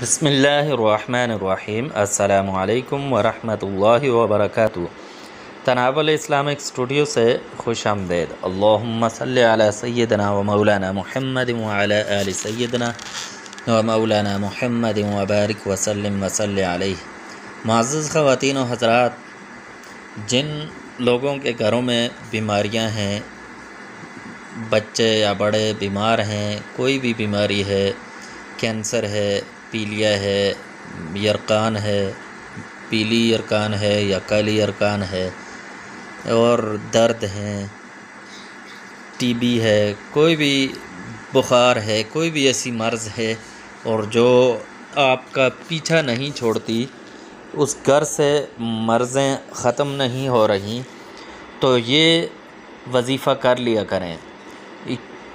بسم اللہ الرحمن الرحیم۔ السلام علیکم ورحمۃ اللہ وبرکاتہ۔ تناول اسلامک اسٹوڈیو سے خوش آمدید۔ اللہم صلی علی سیدنا و مولانا محمد وعلی آل سیدنا و مولانا محمد وبارک وسلم وصلی علیہ۔ معزز خواتین و حضرات، جن لوگوں کے گھروں میں بیماریاں ہیں، بچے یا بڑے بیمار ہیں، کوئی بھی بیماری ہے، کینسر ہے، پیلیا ہے، یرقان ہے، پیلی یرقان ہے یا کالی یرقان ہے، اور درد ہیں، ٹی بی ہے، کوئی بھی بخار ہے، کوئی بھی ایسی مرض ہے اور جو آپ کا پیچھا نہیں چھوڑتی، اس گھر سے مرضیں ختم نہیں ہو رہی، تو یہ وظیفہ کر لیا کریں۔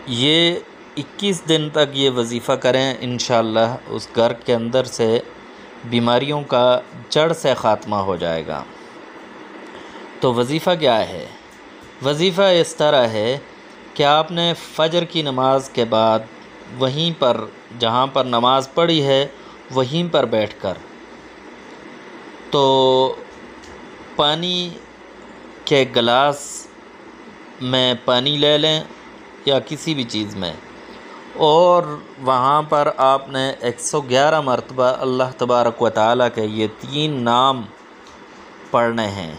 یہ 21 دن تک یہ وظیفہ کریں، انشاءاللہ اس گھر کے اندر سے بیماریوں کا جڑ سے خاتمہ ہو جائے گا۔ تو وظیفہ کیا ہے؟ وظیفہ اس طرح ہے کہ آپ نے فجر کی نماز کے بعد وہیں پر جہاں پر نماز پڑھی ہے وہیں پر بیٹھ کر تو پانی کے گلاس میں پانی لے لیں یا کسی بھی چیز میں، اور وہاں پر آپ نے 111 مرتبہ اللہ تبارک و تعالیٰ کے یہ 3 نام پڑھنے ہیں۔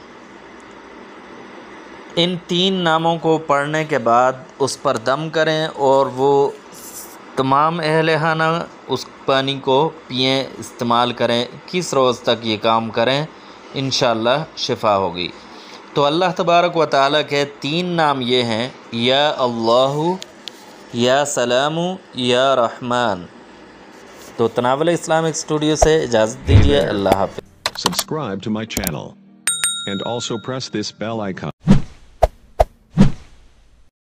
ان 3 ناموں کو پڑھنے کے بعد اس پر دم کریں اور وہ تمام اہل خانہ اس پانی کو پئیں، استعمال کریں۔ 21 روز تک یہ کام کریں، انشاءاللہ شفا ہوگی۔ تو اللہ تبارک و تعالیٰ کے 3 نام یہ ہیں: یا اللہ، یا سلام، یا رحمان۔ تو تناول اسلامک اسٹوڈیو سے اجازت دیجیے۔ اللہ حافظ۔ Subscribe to my channel and also press this bell icon.